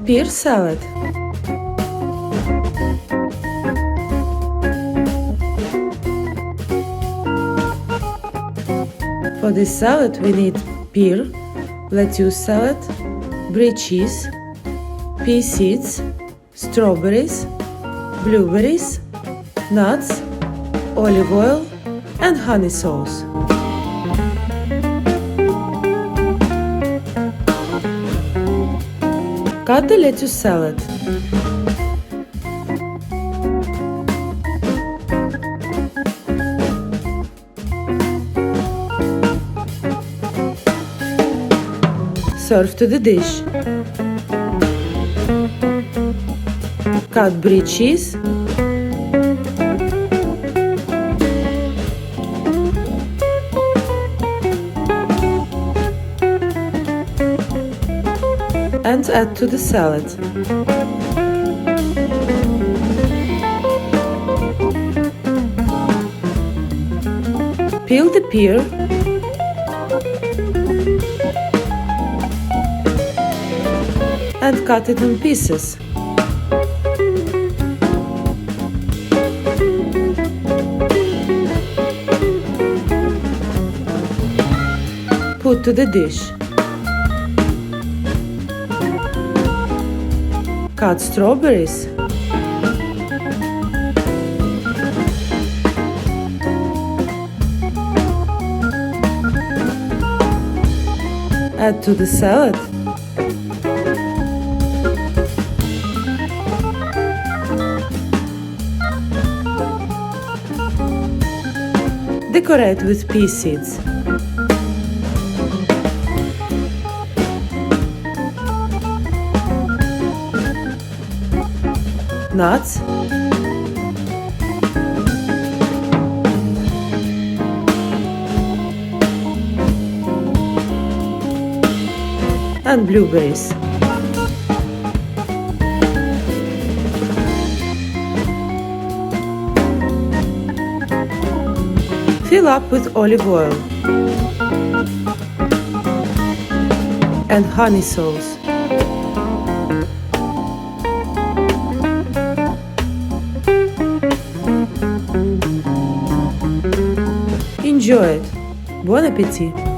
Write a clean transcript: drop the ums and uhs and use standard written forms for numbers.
Pear salad. For this salad we need pear, lettuce salad, Brie cheese, pea seeds, strawberries, blueberries, nuts, olive oil and honey sauce. Cut the lettuce salad. Serve to the dish. Cut Brie cheese. And add to the salad. Peel the pear. And cut it in pieces. Put to the dish. Cut strawberries. Add to the salad. Decorate with pea seeds. Nuts, and blueberries. Fill up with olive oil and honey sauce. Enjoy it. Buon appétit!